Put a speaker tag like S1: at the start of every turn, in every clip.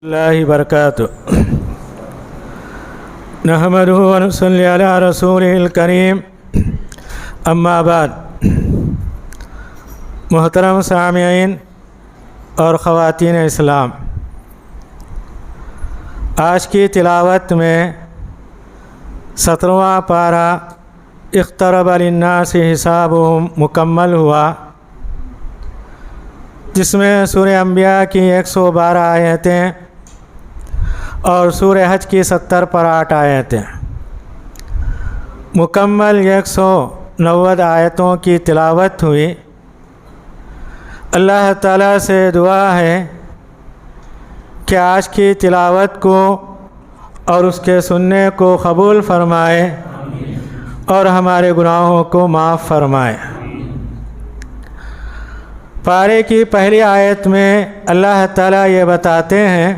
S1: اللہ وبرکاتہ نحمدہ و نصلی علی رسولہ الکریم اما بعد محترم سامعین اور خواتین اسلام، آج کی تلاوت میں 17واں پارہ اقترب للناس حسابہم مکمل ہوا، جس میں سورہ انبیاء کی 112 آیتیں اور سورہ حج کی 70 پر 8 آیتیں، مکمل 190 آیتوں کی تلاوت ہوئی۔ اللہ تعالیٰ سے دعا ہے کہ آج کی تلاوت کو اور اس کے سننے کو قبول فرمائے اور ہمارے گناہوں کو معاف فرمائے۔ پارے کی پہلی آیت میں اللہ تعالیٰ یہ بتاتے ہیں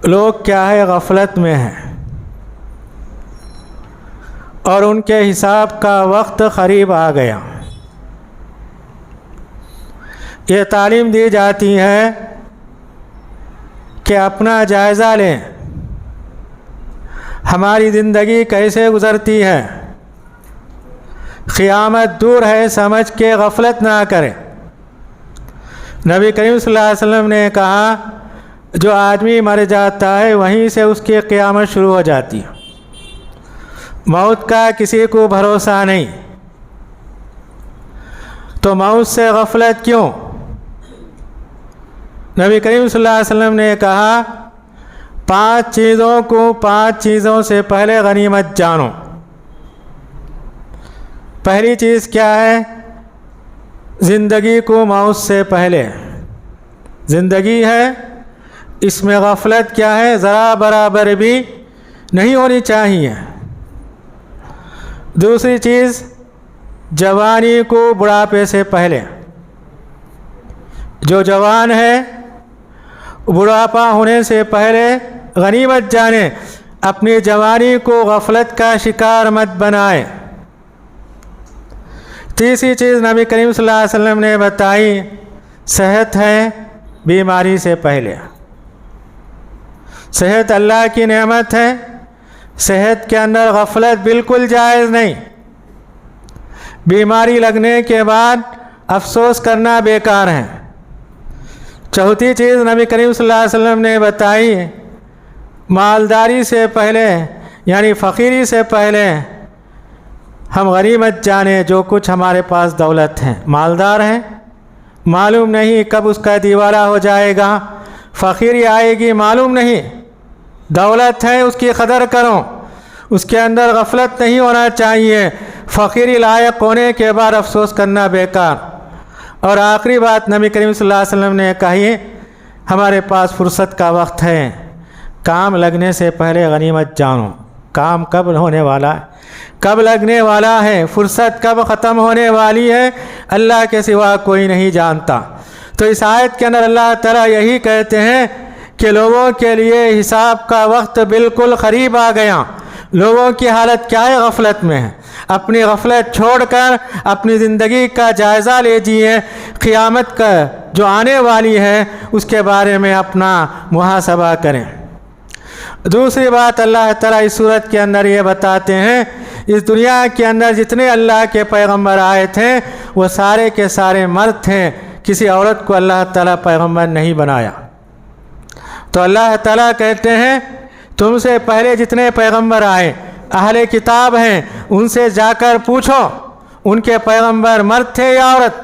S1: لوگ کیا ہے غفلت میں ہیں اور ان کے حساب کا وقت قریب آ گیا۔ یہ تعلیم دی جاتی ہے کہ اپنا جائزہ لیں، ہماری زندگی کیسے گزرتی ہے، قیامت دور ہے سمجھ کے غفلت نہ کریں۔ نبی کریم صلی اللہ علیہ وسلم نے کہا جو آدمی مر جاتا ہے وہیں سے اس کی قیامت شروع ہو جاتی ہے، موت کا کسی کو بھروسہ نہیں، تو موت سے غفلت کیوں؟ نبی کریم صلی اللہ علیہ وسلم نے کہا 5 چیزوں کو 5 چیزوں سے پہلے غنیمت جانو۔ پہلی چیز کیا ہے؟ زندگی کو موت سے پہلے زندگی ہے، اس میں غفلت کیا ہے؟ ذرا برابر بھی نہیں ہونی چاہیے۔ دوسری چیز جوانی کو بڑھاپے سے پہلے، جو جوان ہے بڑھاپا ہونے سے پہلے غنیمت جانے، اپنی جوانی کو غفلت کا شکار مت بنائے۔ تیسری چیز نبی کریم صلی اللہ علیہ وسلم نے بتائی صحت ہے بیماری سے پہلے۔ صحت اللہ کی نعمت ہے، صحت کے اندر غفلت بالکل جائز نہیں۔ بیماری لگنے کے بعد افسوس کرنا بیکار ہے۔ چوتھی چیز نبی کریم صلی اللہ علیہ وسلم نے بتائی مالداری سے پہلے یعنی فقیری سے پہلے ہم غنیمت جانے، جو کچھ ہمارے پاس دولت ہے، مالدار ہیں، معلوم نہیں کب اس کا دیوالہ ہو جائے گا، فقیری آئے گی معلوم نہیں، دولت ہے اس کی قدر کرو، اس کے اندر غفلت نہیں ہونا چاہیے۔ فقیری لائق ہونے کے بعد افسوس کرنا بیکار۔ اور آخری بات نبی کریم صلی اللہ علیہ وسلم نے کہی ہمارے پاس فرصت کا وقت ہے، کام لگنے سے پہلے غنیمت جانو۔ کام کب ہونے والا ہے، کب لگنے والا ہے، فرصت کب ختم ہونے والی ہے، اللہ کے سوا کوئی نہیں جانتا۔ تو اس آیت کے اندر اللہ تعالیٰ یہی کہتے ہیں کہ لوگوں کے لیے حساب کا وقت بالکل قریب آ گیا۔ لوگوں کی حالت کیا ہے؟ غفلت میں ہے۔ اپنی غفلت چھوڑ کر اپنی زندگی کا جائزہ لیجیے، قیامت کا جو آنے والی ہے اس کے بارے میں اپنا محاسبہ کریں۔ دوسری بات اللہ تعالیٰ اس صورت کے اندر یہ بتاتے ہیں اس دنیا کے اندر جتنے اللہ کے پیغمبر آئے تھے وہ سارے کے سارے مرد تھے، کسی عورت کو اللہ تعالیٰ پیغمبر نہیں بنایا۔ تو اللہ تعالیٰ کہتے ہیں تم سے پہلے جتنے پیغمبر آئے اہل کتاب ہیں، ان سے جا کر پوچھو ان کے پیغمبر مرد تھے یا عورت۔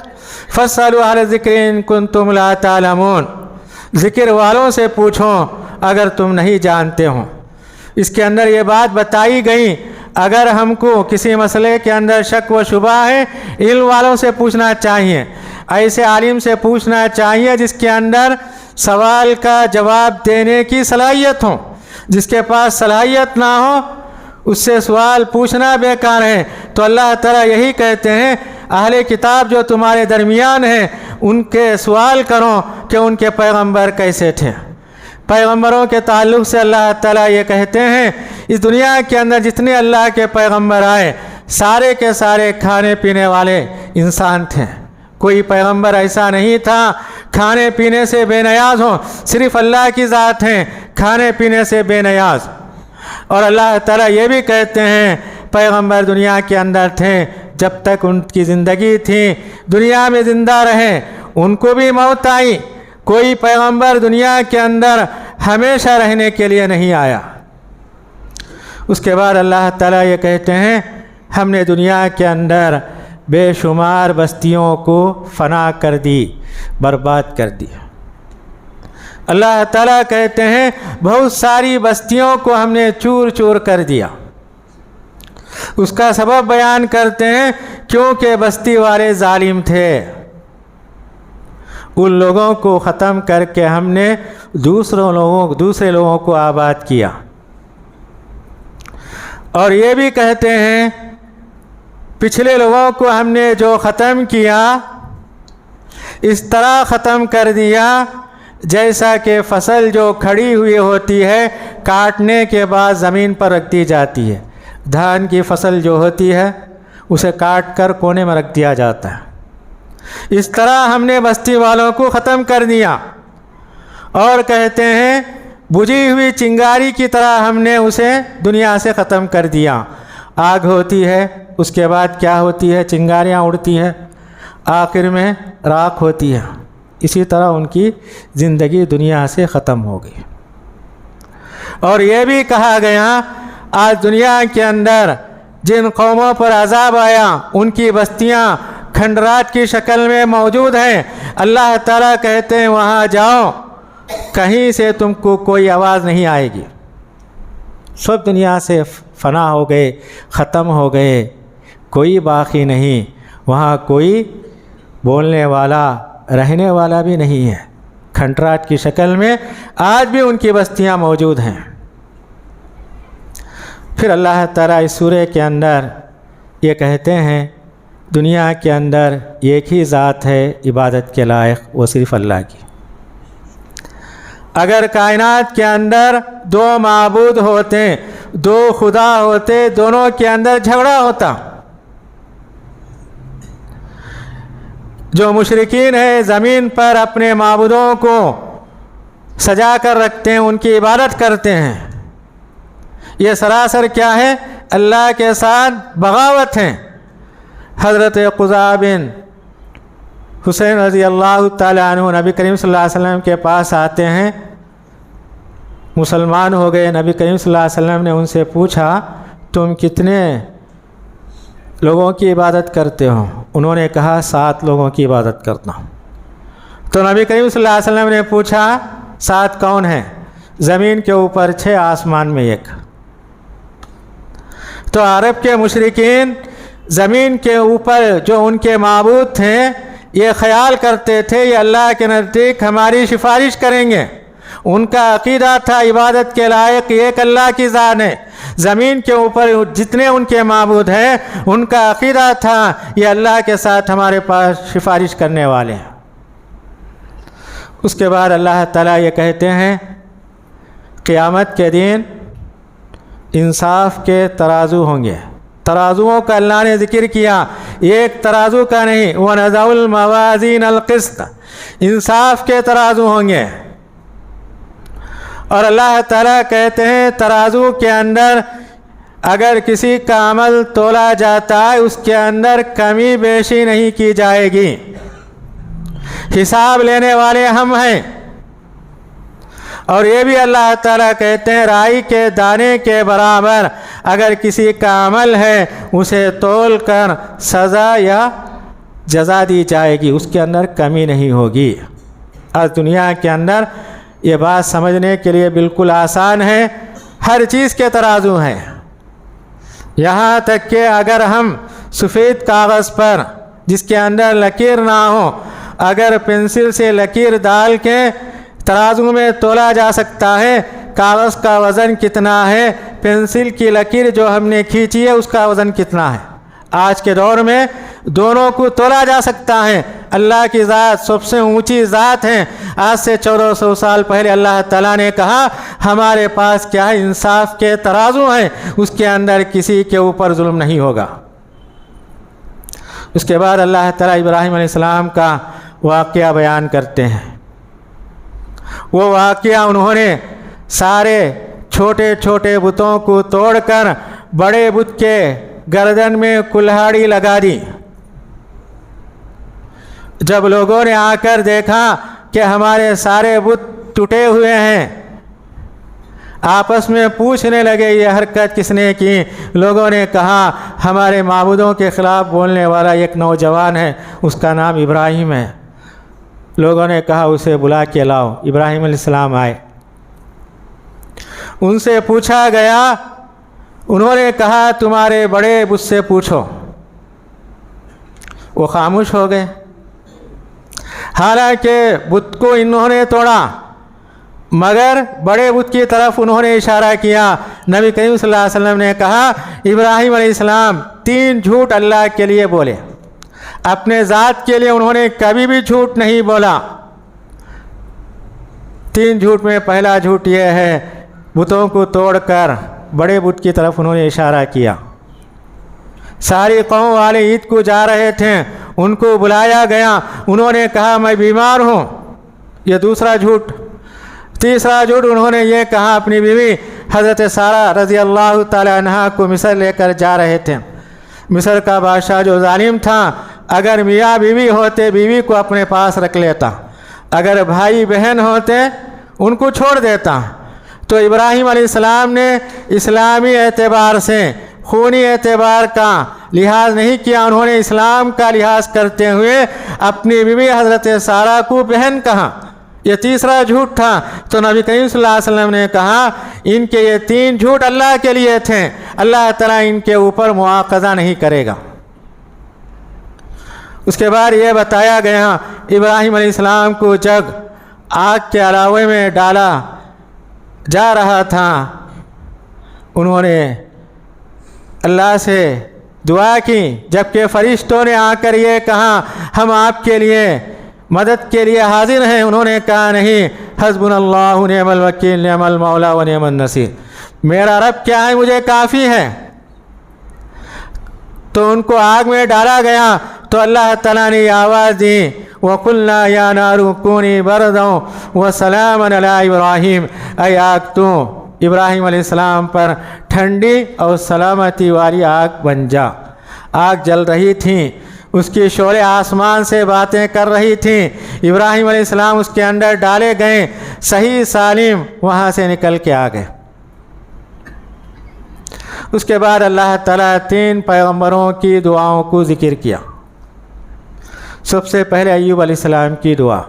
S1: فاسألوا اہل الذکر ان کنتم لا تعلمون، ذکر والوں سے پوچھو اگر تم نہیں جانتے ہو۔ اس کے اندر یہ بات بتائی گئی اگر ہم کو کسی مسئلے کے اندر شک و شبہ ہے علم والوں سے پوچھنا چاہیے، ایسے عالم سے پوچھنا چاہیے جس کے اندر سوال کا جواب دینے کی صلاحیت ہو۔ جس کے پاس صلاحیت نہ ہو اس سے سوال پوچھنا بیکار ہے۔ تو اللہ تعالیٰ یہی کہتے ہیں اہل کتاب جو تمہارے درمیان ہیں ان کے سوال کرو کہ ان کے پیغمبر کیسے تھے۔ پیغمبروں کے تعلق سے اللہ تعالیٰ یہ کہتے ہیں اس دنیا کے اندر جتنے اللہ کے پیغمبر آئے سارے کے سارے کھانے پینے والے انسان تھے، کوئی پیغمبر ایسا نہیں تھا کھانے پینے سے بے نیاز ہوں، صرف اللہ کی ذات ہیں کھانے پینے سے بے نیاز۔ اور اللہ تعالیٰ یہ بھی کہتے ہیں پیغمبر دنیا کے اندر تھے، جب تک ان کی زندگی تھی دنیا میں زندہ رہے، ان کو بھی موت آئی، کوئی پیغمبر دنیا کے اندر ہمیشہ رہنے کے لیے نہیں آیا۔ اس کے بعد اللہ تعالیٰ یہ کہتے ہیں ہم نے دنیا کے اندر بے شمار بستیوں کو فنا کر دی، برباد کر دی۔ اللہ تعالیٰ کہتے ہیں بہت ساری بستیوں کو ہم نے چور چور کر دیا۔ اس کا سبب بیان کرتے ہیں کیونکہ بستی والے ظالم تھے، ان لوگوں کو ختم کر کے ہم نے دوسرے لوگوں کو آباد کیا۔ اور یہ بھی کہتے ہیں پچھلے لوگوں کو ہم نے جو ختم کیا اس طرح ختم کر دیا جیسا کہ فصل جو کھڑی ہوئی ہوتی ہے کاٹنے کے بعد زمین پر رکھ دی جاتی ہے۔ دھان کی فصل جو ہوتی ہے اسے کاٹ کر کونے میں رکھ دیا جاتا ہے، اس طرح ہم نے بستی والوں کو ختم کر دیا۔ اور کہتے ہیں بجھی ہوئی چنگاری کی طرح ہم نے اسے دنیا سے ختم کر دیا۔ آگ ہوتی ہے، اس کے بعد کیا ہوتی ہے؟ چنگاریاں اڑتی ہیں، آخر میں راکھ ہوتی ہے۔ اسی طرح ان کی زندگی دنیا سے ختم ہو گئی۔ اور یہ بھی کہا گیا آج دنیا کے اندر جن قوموں پر عذاب آیا ان کی بستیاں کھنڈرات کی شکل میں موجود ہیں۔ اللہ تعالیٰ کہتے ہیں وہاں جاؤ، کہیں سے تم کو کوئی آواز نہیں آئے گی، سب دنیا سے فنا ہو گئے، ختم ہو گئے، کوئی باقی نہیں، وہاں کوئی بولنے والا رہنے والا بھی نہیں ہے۔ کھنڈرات کی شکل میں آج بھی ان کی بستیاں موجود ہیں۔ پھر اللہ تعالیٰ اس سورہ کے اندر یہ کہتے ہیں دنیا کے اندر ایک ہی ذات ہے عبادت کے لائق، وہ صرف اللہ کی۔ اگر کائنات کے اندر دو معبود ہوتے، دو خدا ہوتے، دونوں کے اندر جھگڑا ہوتا۔ جو مشرکین ہیں زمین پر اپنے معبودوں کو سجا کر رکھتے ہیں، ان کی عبادت کرتے ہیں، یہ سراسر کیا ہے؟ اللہ کے ساتھ بغاوت ہے۔ حضرت قزا بن حسین رضی اللہ تعالیٰ عنہ نبی کریم صلی اللہ علیہ وسلم کے پاس آتے ہیں، مسلمان ہو گئے۔ نبی کریم صلی اللہ علیہ وسلم نے ان سے پوچھا تم کتنے لوگوں کی عبادت کرتے ہو؟ انہوں نے کہا 7 لوگوں کی عبادت کرتا ہوں۔ تو نبی کریم صلی اللہ علیہ وسلم نے پوچھا 7 کون ہیں؟ زمین کے اوپر 6، آسمان میں 1۔ تو عرب کے مشرکین زمین کے اوپر جو ان کے معبود تھے یہ خیال کرتے تھے یہ اللہ کے نزدیک ہماری سفارش کریں گے۔ ان کا عقیدہ تھا عبادت کے لائق ایک اللہ کی ذات ہے۔ زمین کے اوپر جتنے ان کے معبود ہیں ان کا عقیدہ تھا یہ اللہ کے ساتھ ہمارے پاس سفارش کرنے والے ہیں۔ اس کے بعد اللہ تعالیٰ یہ کہتے ہیں قیامت کے دن انصاف کے ترازو ہوں گے۔ ترازوؤں کا اللہ نے ذکر کیا، ایک ترازو کا نہیں، وَنَضَعُ الْمَوَازِينَ الْقِسْطَ، انصاف کے ترازو ہوں گے۔ اور اللہ تعالیٰ کہتے ہیں ترازو کے اندر اگر کسی کا عمل تولا جاتا ہے اس کے اندر کمی بیشی نہیں کی جائے گی، حساب لینے والے ہم ہیں۔ اور یہ بھی اللہ تعالیٰ کہتے ہیں رائی کے دانے کے برابر اگر کسی کا عمل ہے اسے تول کر سزا یا جزا دی جائے گی، اس کے اندر کمی نہیں ہوگی۔ آج دنیا کے اندر یہ بات سمجھنے کے لیے بالکل آسان ہے، ہر چیز کے ترازو ہیں، یہاں تک کہ اگر ہم سفید کاغذ پر جس کے اندر لکیر نہ ہو اگر پنسل سے لکیر ڈال کے ترازو میں تولا جا سکتا ہے کاغذ کا وزن کتنا ہے، پنسل کی لکیر جو ہم نے کھینچی ہے اس کا وزن کتنا ہے۔ آج کے دور میں دونوں کو تولا جا سکتا ہے۔ اللہ کی ذات سب سے اونچی ذات ہے۔ آج سے 1400 سال پہلے اللہ تعالیٰ نے کہا ہمارے پاس کیا ہے؟ انصاف کے ترازو ہیں، اس کے اندر کسی کے اوپر ظلم نہیں ہوگا۔ اس کے بعد اللہ تعالیٰ ابراہیم علیہ السلام کا واقعہ بیان کرتے ہیں۔ وہ واقعہ انہوں نے سارے چھوٹے چھوٹے بتوں کو توڑ کر بڑے بت کے گردن میں کلہاڑی لگا دی۔ جب لوگوں نے آ کر دیکھا کہ ہمارے سارے بت ٹوٹے ہوئے ہیں، آپس میں پوچھنے لگے یہ حرکت کس نے کی؟ لوگوں نے کہا ہمارے معبودوں کے خلاف بولنے والا ایک نوجوان ہے، اس کا نام ابراہیم ہے۔ لوگوں نے کہا اسے بلا کے لاؤ۔ ابراہیم علیہ السلام آئے، ان سے پوچھا گیا، انہوں نے کہا تمہارے بڑے بت سے پوچھو۔ وہ خاموش ہو گئے، حالانکہ بت کو انہوں نے توڑا، مگر بڑے بت کی طرف انہوں نے اشارہ کیا۔ نبی کریم صلی اللہ علیہ وسلم نے کہا ابراہیم علیہ السلام 3 جھوٹ اللہ کے لیے بولے، اپنے ذات کے لیے انہوں نے کبھی بھی جھوٹ نہیں بولا۔ 3 جھوٹ میں پہلا جھوٹ یہ ہے، بتوں کو توڑ کر بڑے بت کی طرف انہوں نے اشارہ کیا۔ ساری قوم والے عید کو جا رہے تھے، ان کو بلایا گیا، انہوں نے کہا میں بیمار ہوں، یہ دوسرا جھوٹ۔ تیسرا جھوٹ انہوں نے یہ کہا، اپنی بیوی حضرت سارہ رضی اللہ تعالی عنہا کو مصر لے کر جا رہے تھے۔ مصر کا بادشاہ جو ظالم تھا، اگر میاں بیوی ہوتے بیوی کو اپنے پاس رکھ لیتا، اگر بھائی بہن ہوتے ان کو چھوڑ دیتا۔ تو ابراہیم علیہ السلام نے اسلامی اعتبار سے، خونی اعتبار کا لحاظ نہیں کیا، انہوں نے اسلام کا لحاظ کرتے ہوئے اپنی بیوی حضرت سارہ کو بہن کہا۔ یہ تیسرا جھوٹ تھا۔ تو نبی کریم صلی اللہ علیہ وسلم نے کہا ان کے یہ 3 جھوٹ اللہ کے لیے تھے، اللہ تعالیٰ ان کے اوپر مواخذہ نہیں کرے گا۔ اس کے بعد یہ بتایا گیا ابراہیم علیہ السلام کو جب آگ کے علاوے میں ڈالا جا رہا تھا، انہوں نے اللہ سے دعا کی، جبکہ فرشتوں نے آ کر یہ کہا ہم آپ کے لیے مدد کے لیے حاضر ہیں۔ انہوں نے کہا نہیں، حسبنا اللہ نعم الوکیل نعم المولا و نعم النصیر، میرا رب کیا ہے مجھے کافی ہے۔ تو ان کو آگ میں ڈالا گیا تو اللہ تعالیٰ نے یہ آواز دی وَقُلْنَا يَا نَارُ كُونِي بَرْدًا وَسَلَامًا عَلَىٰ إِبْرَاہِيمَ، اے آگ تو ابراہیم علیہ السلام پر ٹھنڈی اور سلامتی والی آگ بن جا۔ آگ جل رہی تھی، اس کی شعلے آسمان سے باتیں کر رہی تھیں، ابراہیم علیہ السلام اس کے اندر ڈالے گئے، صحیح سالم وہاں سے نکل کے آ گئے۔ اس کے بعد اللہ تعالیٰ 3 پیغمبروں کی دعاؤں کو ذکر کیا۔ سب سے پہلے ایوب علیہ السلام کی دعا،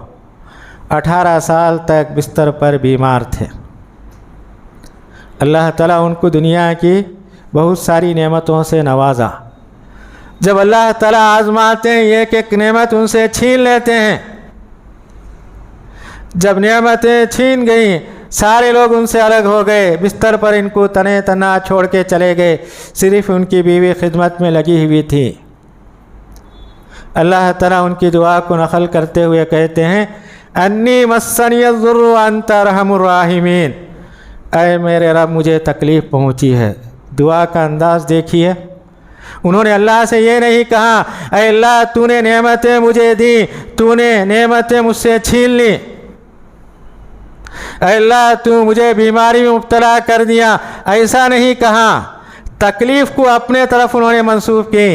S1: 18 سال تک بستر پر بیمار تھے، اللہ تعالیٰ ان کو دنیا کی بہت ساری نعمتوں سے نوازا۔ جب اللہ تعالیٰ آزماتے ہیں ایک ایک نعمت ان سے چھین لیتے ہیں۔ جب نعمتیں چھین گئیں، سارے لوگ ان سے الگ ہو گئے، بستر پر ان کو تنے تنہا چھوڑ کے چلے گئے، صرف ان کی بیوی خدمت میں لگی ہوئی تھی۔ اللہ تعالیٰ ان کی دعا کو نقل کرتے ہوئے کہتے ہیں انی مسنی الضر وانت ارحم الراحمین، اے میرے رب مجھے تکلیف پہنچی ہے۔ دعا کا انداز دیکھیے، انہوں نے اللہ سے یہ نہیں کہا اے اللہ تو نے نعمتیں مجھے دی، تو نے نعمتیں مجھ سے چھین لی، اے اللہ تو مجھے بیماری میں مبتلا کر دیا، ایسا نہیں کہا۔ تکلیف کو اپنے طرف انہوں نے منسوب کی،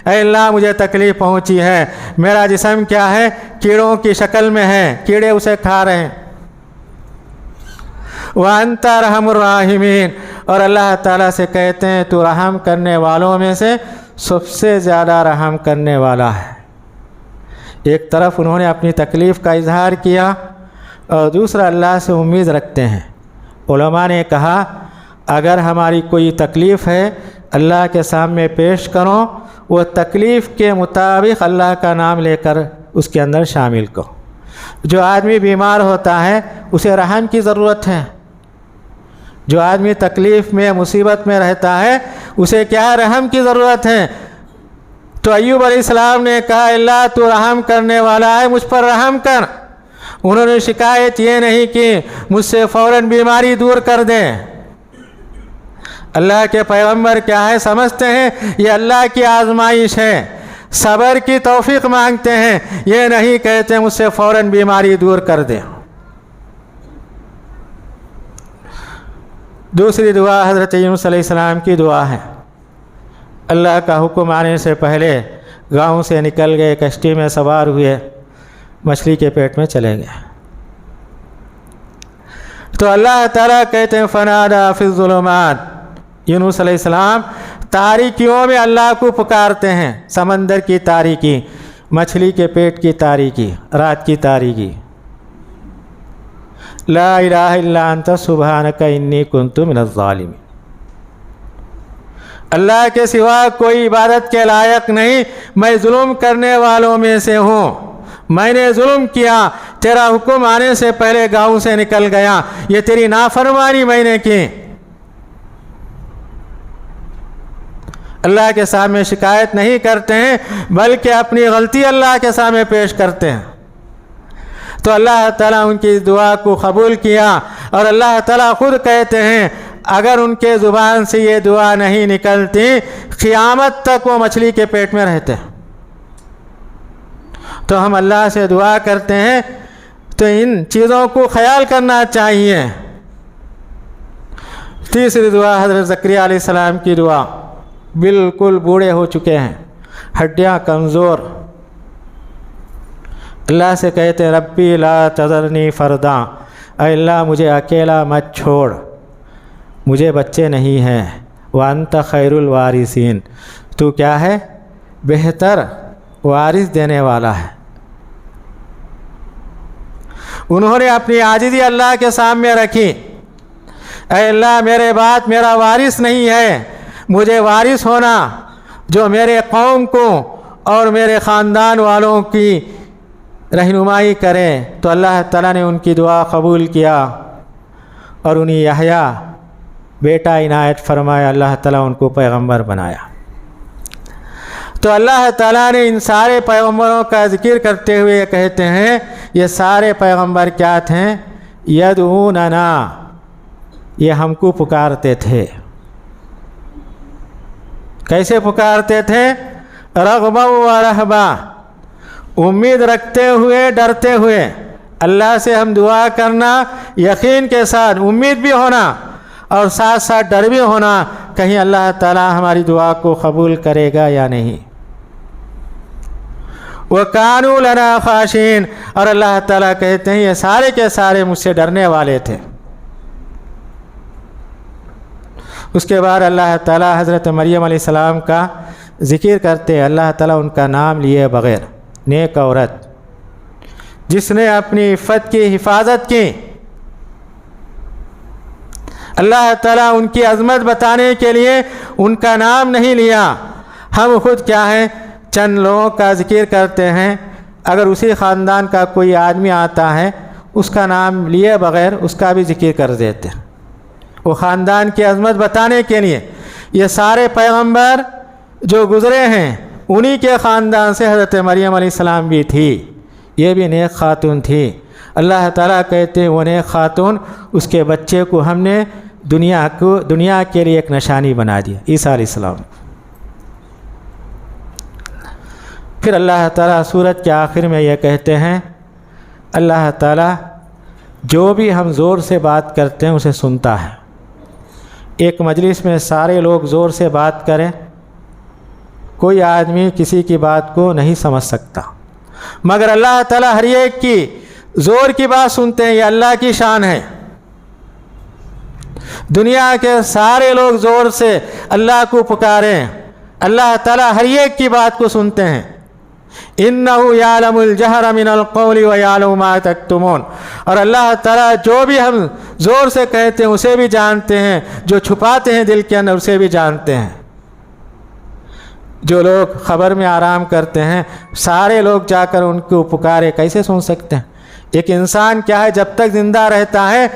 S1: اے اللہ مجھے تکلیف پہنچی ہے، میرا جسم کیا ہے، کیڑوں کی شکل میں ہے، کیڑے اسے کھا رہے ہیں۔ وَأَنْتَ أَرْحَمُ الرَّاحِمِينَ، اور اللہ تعالیٰ سے کہتے ہیں تو رحم کرنے والوں میں سے سب سے زیادہ رحم کرنے والا ہے۔ ایک طرف انہوں نے اپنی تکلیف کا اظہار کیا اور دوسرا اللہ سے امید رکھتے ہیں۔ علماء نے کہا اگر ہماری کوئی تکلیف ہے اللہ کے سامنے پیش کرو، وہ تکلیف کے مطابق اللہ کا نام لے کر اس کے اندر شامل کرو۔ جو آدمی بیمار ہوتا ہے اسے رحم کی ضرورت ہے، جو آدمی تکلیف میں مصیبت میں رہتا ہے اسے کیا رحم کی ضرورت ہے۔ تو ایوب علیہ السلام نے کہا اللہ تو رحم کرنے والا ہے، مجھ پر رحم کر۔ انہوں نے شکایت یہ نہیں کی مجھ سے فوراً بیماری دور کر دیں۔ اللہ کے پیغمبر کیا ہے سمجھتے ہیں یہ اللہ کی آزمائش ہے، صبر کی توفیق مانگتے ہیں، یہ نہیں کہتے مجھ سے فوراً بیماری دور کر دیں۔ دوسری دعا حضرت یونس علیہ السلام کی دعا ہے۔ اللہ کا حکم آنے سے پہلے گاؤں سے نکل گئے، کشتی میں سوار ہوئے، مچھلی کے پیٹ میں چلے گئے، تو اللہ تعالیٰ کہتے ہیں فنادا فی الظلمات، یونس علیہ السلام تاریکیوں میں اللہ کو پکارتے ہیں، سمندر کی تاریکی، مچھلی کے پیٹ کی تاریکی، رات کی تاریکی، لا الہ الا انت سبحانک انی کنت من الظالمین، اللہ کے سوا کوئی عبادت کے لائق نہیں، میں ظلم کرنے والوں میں سے ہوں، میں نے ظلم کیا، تیرا حکم آنے سے پہلے گاؤں سے نکل گیا، یہ تیری نافرمانی میں نے کی۔ اللہ کے سامنے شکایت نہیں کرتے ہیں بلکہ اپنی غلطی اللہ کے سامنے پیش کرتے ہیں، تو اللہ تعالیٰ ان کی دعا کو قبول کیا، اور اللہ تعالیٰ خود کہتے ہیں اگر ان کے زبان سے یہ دعا نہیں نکلتی قیامت تک وہ مچھلی کے پیٹ میں رہتے۔ تو ہم اللہ سے دعا کرتے ہیں تو ان چیزوں کو خیال کرنا چاہیے۔ تیسری دعا حضرت زکریا علیہ السلام کی دعا، بالکل بوڑھے ہو چکے ہیں، ہڈیاں کمزور، اللہ سے کہتے ہیں ربی لا تذرنی فردا، اے اللہ مجھے اکیلا مت چھوڑ، مجھے بچے نہیں ہیں، وانت خیر الوارثین، تو کیا ہے بہتر وارث دینے والا ہے۔ انہوں نے اپنی عاجزی اللہ کے سامنے رکھی، اے اللہ میرے بعد میرا وارث نہیں ہے، مجھے وارث ہونا جو میرے قوم کو اور میرے خاندان والوں کی رہنمائی کرے۔ تو اللہ تعالیٰ نے ان کی دعا قبول کیا اور انہیں یحییٰ بیٹا عنایت فرمایا، اللہ تعالیٰ ان کو پیغمبر بنایا۔ تو اللہ تعالیٰ نے ان سارے پیغمبروں کا ذکر کرتے ہوئے یہ کہتے ہیں یہ سارے پیغمبر کیا تھے؟ یدعوننا، یہ ہم کو پکارتے تھے۔ کیسے پکارتے تھے؟ رغبا و رہبا، امید رکھتے ہوئے، ڈرتے ہوئے۔ اللہ سے ہم دعا کرنا یقین کے ساتھ، امید بھی ہونا اور ساتھ ساتھ ڈر بھی ہونا کہیں اللہ تعالیٰ ہماری دعا کو قبول کرے گا یا نہیں۔ وَكَانُوا لَنَا خَاشِعِينَ، اور اللہ تعالیٰ کہتے ہیں یہ سارے کے سارے مجھ سے ڈرنے والے تھے۔ اس کے بعد اللہ تعالیٰ حضرت مریم علیہ السلام کا ذکر کرتے ہیں، اللہ تعالیٰ ان کا نام لیے بغیر، نیک عورت جس نے اپنی عفت کی حفاظت کی۔ اللہ تعالیٰ ان کی عظمت بتانے کے لیے ان کا نام نہیں لیا۔ ہم خود کیا ہیں، چند لوگوں کا ذکر کرتے ہیں، اگر اسی خاندان کا کوئی آدمی آتا ہے اس کا نام لیے بغیر اس کا بھی ذکر کر دیتے ہیں، وہ خاندان کی عظمت بتانے کے لیے۔ یہ سارے پیغمبر جو گزرے ہیں انہی کے خاندان سے حضرت مریم علیہ السلام بھی تھی، یہ بھی نیک خاتون تھی۔ اللہ تعالیٰ کہتے ہیں وہ نیک خاتون، اس کے بچے کو ہم نے دنیا کے لیے ایک نشانی بنا دیا، عیسیٰ علیہ السلام۔ پھر اللہ تعالیٰ سورت کے آخر میں یہ کہتے ہیں اللہ تعالیٰ جو بھی ہم زور سے بات کرتے ہیں اسے سنتا ہے۔ ایک مجلس میں سارے لوگ زور سے بات کریں، کوئی آدمی کسی کی بات کو نہیں سمجھ سکتا، مگر اللہ تعالیٰ ہر ایک کی زور کی بات سنتے ہیں، یہ اللہ کی شان ہے۔ دنیا کے سارے لوگ زور سے اللہ کو پکاریں، اللہ تعالیٰ ہر ایک کی بات کو سنتے ہیں۔ اِنَّهُ يَعْلَمُ الْجَهْرَ مِنَ الْقَوْلِ وَيَعْلَمُ مَا تَكْتُمُونَ، اور اللہ تعالیٰ جو بھی ہم زور سے کہتے ہیں اسے بھی جانتے ہیں، جو چھپاتے ہیں دل کے اندر اسے بھی جانتے ہیں۔ جو لوگ خبر میں آرام کرتے ہیں سارے لوگ جا کر ان کو پکارے کیسے سن سکتے ہیں؟ ایک انسان کیا ہے جب تک زندہ رہتا ہے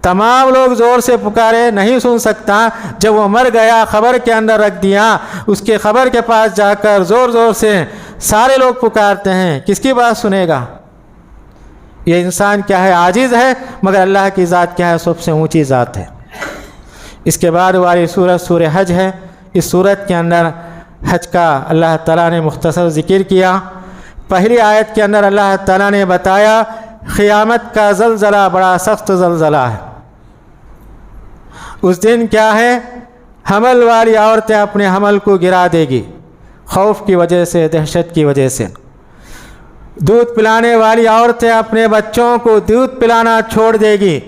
S1: تمام لوگ زور سے پکارے نہیں سن سکتا، جب وہ مر گیا خبر کے اندر رکھ دیا، اس کے خبر کے پاس جا کر زور زور سے سارے لوگ پکارتے ہیں، کس کی بات سنے گا؟ یہ انسان کیا ہے عاجز ہے، مگر اللہ کی ذات کیا ہے سب سے اونچی ذات ہے۔ اس کے بعد والی سورت سورہ حج ہے۔ اس سورت کے اندر حج کا اللہ تعالیٰ نے مختصر ذکر کیا۔ پہلی آیت کے اندر اللہ تعالیٰ نے بتایا قیامت کا زلزلہ بڑا سخت زلزلہ ہے۔ اس دن کیا ہے، حمل والی عورتیں اپنے حمل کو گرا دے گی خوف کی وجہ سے، دہشت کی وجہ سے۔ دودھ پلانے والی عورتیں اپنے بچوں کو دودھ پلانا چھوڑ دے گی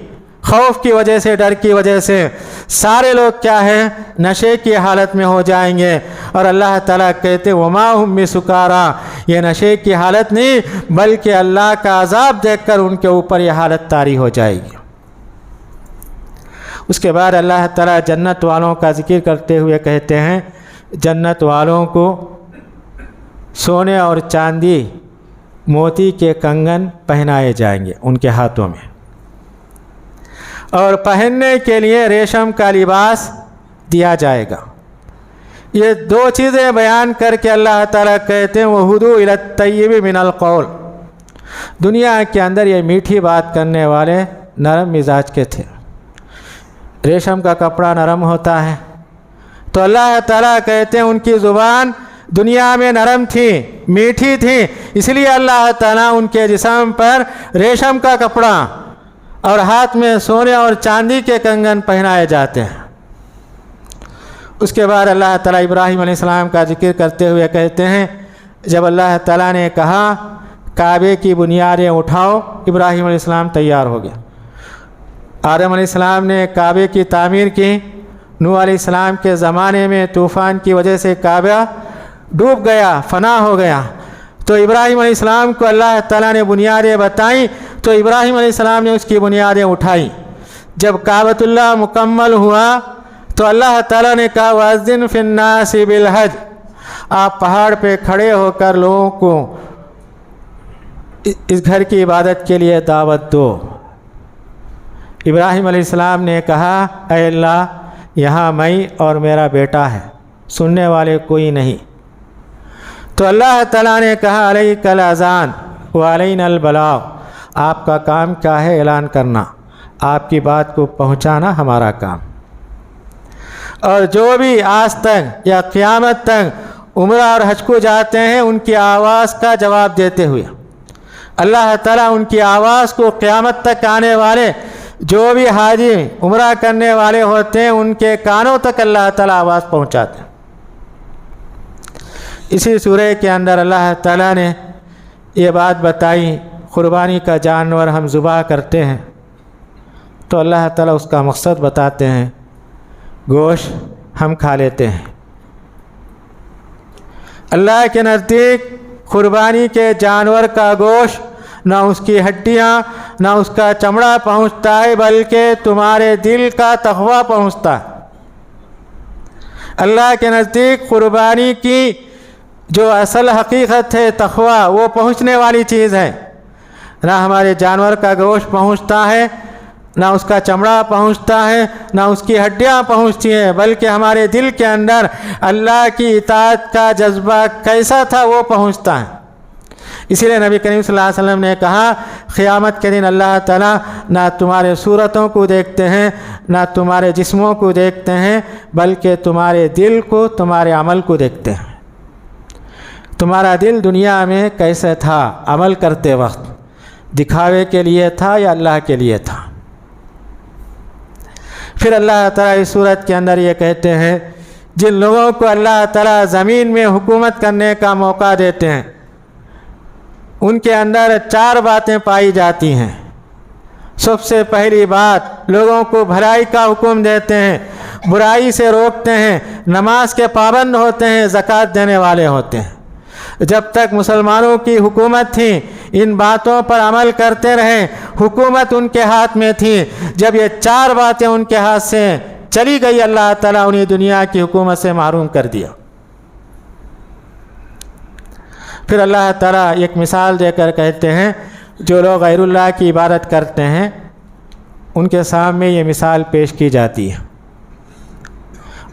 S1: خوف کی وجہ سے، ڈر کی وجہ سے۔ سارے لوگ کیا ہے، نشے کی حالت میں ہو جائیں گے، اور اللہ تعالیٰ کہتے وما ہم بسکارا، یہ نشے کی حالت نہیں بلکہ اللہ کا عذاب دیکھ کر ان کے اوپر یہ حالت طاری ہو جائے گی۔ اس کے بعد اللہ تعالیٰ جنت والوں کا ذکر کرتے ہوئے کہتے ہیں جنت والوں کو سونے اور چاندی موتی کے کنگن پہنائے جائیں گے ان کے ہاتھوں میں، اور پہننے کے لیے ریشم کا لباس دیا جائے گا۔ یہ دو چیزیں بیان کر کے اللہ تعالیٰ کہتے ہیں وَہُدُوا إِلَى الطَّيِّبِ مِنَ الْقَوْلِ، دنیا کے اندر یہ میٹھی بات کرنے والے نرم مزاج کے تھے۔ ریشم کا کپڑا نرم ہوتا ہے، تو اللہ تعالیٰ کہتے ہیں ان کی زبان دنیا میں نرم تھی، میٹھی تھی، اس لیے اللہ تعالیٰ ان کے جسم پر ریشم کا کپڑا اور ہاتھ میں سونے اور چاندی کے کنگن پہنائے جاتے ہیں۔ اس کے بعد اللہ تعالیٰ ابراہیم علیہ السلام کا ذکر کرتے ہوئے کہتے ہیں جب اللہ تعالیٰ نے کہا کعبے کی بنیادیں اٹھاؤ، ابراہیم علیہ السلام تیار ہو گیا۔ آدم علیہ السلام نے کعبے کی تعمیر کی، نوح علیہ السلام کے زمانے میں طوفان کی وجہ سے کعبہ ڈوب گیا، فنا ہو گیا، تو ابراہیم علیہ السلام کو اللہ تعالیٰ نے بنیادیں بتائیں، تو ابراہیم علیہ السلام نے اس کی بنیادیں اٹھائیں۔ جب کعبۃ اللہ مکمل ہوا تو اللہ تعالیٰ نے کہا وَأَذِّن فِي النَّاسِ بِالْحَجِّ، آپ پہاڑ پہ کھڑے ہو کر لوگوں کو اس گھر کی عبادت کے لیے دعوت دو۔ ابراہیم علیہ السلام نے کہا اے اللہ یہاں میں اور میرا بیٹا ہے، سننے والے کوئی نہیں۔ تو اللہ تعالیٰ نے کہا علیک الاذان وعلینا البلاغ، آپ کا کام کیا ہے، اعلان کرنا، آپ کی بات کو پہنچانا ہمارا کام۔ اور جو بھی آج تک یا قیامت تک عمرہ اور حج کو جاتے ہیں ان کی آواز کا جواب دیتے ہوئے اللہ تعالیٰ ان کی آواز کو قیامت تک آنے والے جو بھی حاجی عمرہ کرنے والے ہوتے ہیں ان کے کانوں تک اللہ تعالیٰ آواز پہنچاتے ہیں۔ اسی سورہ کے اندر اللہ تعالیٰ نے یہ بات بتائی قربانی کا جانور ہم ذبح کرتے ہیں تو اللہ تعالیٰ اس کا مقصد بتاتے ہیں، گوشت ہم کھا لیتے ہیں۔ اللہ کے نزدیک قربانی کے جانور کا گوشت نہ اس کی ہڈیاں نہ اس کا چمڑا پہنچتا ہے بلکہ تمہارے دل کا تقویٰ پہنچتا ہے۔ اللہ کے نزدیک قربانی کی جو اصل حقیقت ہے تقویٰ وہ پہنچنے والی چیز ہے، نہ ہمارے جانور کا گوشت پہنچتا ہے نہ اس کا چمڑا پہنچتا ہے نہ اس کی ہڈیاں پہنچتی ہیں، بلکہ ہمارے دل کے اندر اللہ کی اطاعت کا جذبہ کیسا تھا وہ پہنچتا ہے۔ اسی لیے نبی کریم صلی اللہ علیہ وسلم نے کہا قیامت کے دن اللہ تعالیٰ نہ تمہارے صورتوں کو دیکھتے ہیں نہ تمہارے جسموں کو دیکھتے ہیں بلکہ تمہارے دل کو، تمہارے عمل کو دیکھتے ہیں۔ تمہارا دل دنیا میں کیسے تھا، عمل کرتے وقت دکھاوے کے لیے تھا یا اللہ کے لیے تھا؟ پھر اللہ تعالیٰ اس صورت کے اندر یہ کہتے ہیں جن لوگوں کو اللہ تعالیٰ زمین میں حکومت کرنے کا موقع دیتے ہیں ان کے اندر 4 باتیں پائی جاتی ہیں۔ سب سے پہلی بات لوگوں کو بھلائی کا حکم دیتے ہیں، برائی سے روکتے ہیں، نماز کے پابند ہوتے ہیں، زکوٰۃ دینے والے ہوتے ہیں۔ جب تک مسلمانوں کی حکومت تھی ان باتوں پر عمل کرتے رہے، حکومت ان کے ہاتھ میں تھی۔ جب یہ 4 باتیں ان کے ہاتھ سے چلی گئی اللہ تعالیٰ انہیں دنیا کی حکومت سے محروم کر دیا۔ پھر اللہ تعالیٰ ایک مثال دے کر کہتے ہیں جو لوگ غیر اللہ کی عبادت کرتے ہیں ان کے سامنے یہ مثال پیش کی جاتی ہے۔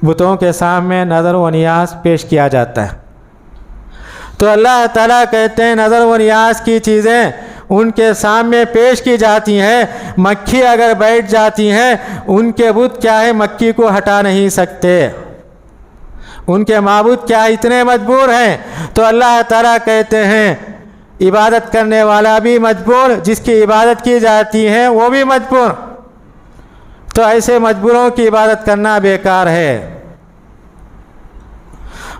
S1: بتوں کے سامنے نظر و نیاز پیش کیا جاتا ہے تو اللہ تعالیٰ کہتے ہیں نظر و نیاز کی چیزیں ان کے سامنے پیش کی جاتی ہیں، مکھی اگر بیٹھ جاتی ہیں ان کے بت کیا ہے مکھی کو ہٹا نہیں سکتے، ان کے معبود کیا اتنے مجبور ہیں؟ تو اللہ تعالیٰ کہتے ہیں عبادت کرنے والا بھی مجبور، جس کی عبادت کی جاتی ہے وہ بھی مجبور، تو ایسے مجبوروں کی عبادت کرنا بیکار ہے۔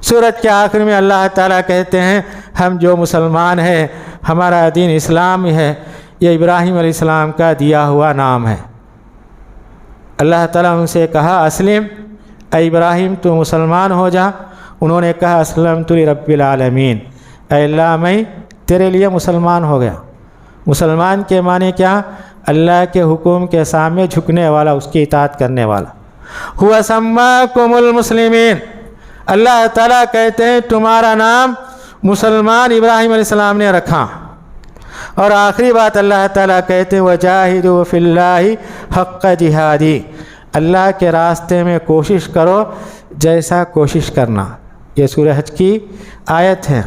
S1: سورت کے آخر میں اللہ تعالیٰ کہتے ہیں ہم جو مسلمان ہیں، ہمارا دین اسلام ہے، یہ ابراہیم علیہ السلام کا دیا ہوا نام ہے۔ اللہ تعالیٰ ان سے کہا اسلم، اے ابراہیم تو مسلمان ہو جا۔ انہوں نے کہا اسلمت لرب العالمین، اے اللہ میں تیرے لیے مسلمان ہو گیا۔ مسلمان کے معنی کیا؟ اللہ کے حکم کے سامنے جھکنے والا، اس کی اطاعت کرنے والا۔ هو سماکم المسلمین، اللہ تعالیٰ کہتے ہیں تمہارا نام مسلمان ابراہیم علیہ السلام نے رکھا۔ اور آخری بات اللہ تعالیٰ کہتے ہیں وجاہدوا فی اللہ حق جہادی، اللہ کے راستے میں کوشش کرو جیسا کوشش کرنا۔ یہ سورہ حج کی آیت ہے۔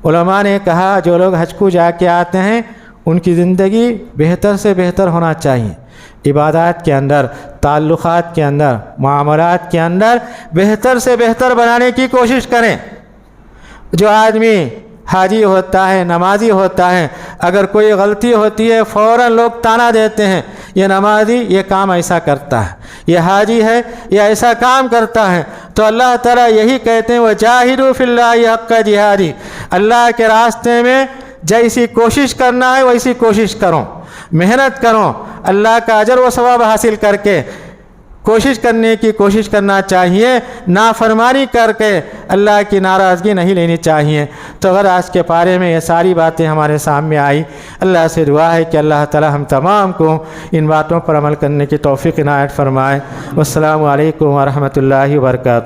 S1: علماء نے کہا جو لوگ حج کو جا کے آتے ہیں ان کی زندگی بہتر سے بہتر ہونا چاہیے، عبادات کے اندر، تعلقات کے اندر، معاملات کے اندر بہتر سے بہتر بنانے کی کوشش کریں۔ جو آدمی حاجی ہوتا ہے، نمازی ہوتا ہے، اگر کوئی غلطی ہوتی ہے فوراً لوگ تانا دیتے ہیں یہ نمازی یہ کام ایسا کرتا ہے، یہ حاجی ہے یہ ایسا کام کرتا ہے، تو اللہ تعالیٰ یہی کہتے ہیں وجاہدوا فی اللہ حق جہادی، اللہ کے راستے میں جیسی کوشش کرنا ہے ویسی کوشش کرو، محنت کرو، اللہ کا اجر و ثواب حاصل کر کے کوشش کرنے کی کوشش کرنا چاہیے، نافرمانی کر کے اللہ کی ناراضگی نہیں لینی چاہیے۔ تو اگر آج کے پارے میں یہ ساری باتیں ہمارے سامنے آئی، اللہ سے دعا ہے کہ اللہ تعالی ہم تمام کو ان باتوں پر عمل کرنے کی توفیق عنایت فرمائے۔ والسلام علیکم ورحمۃ اللہ وبرکاتہ۔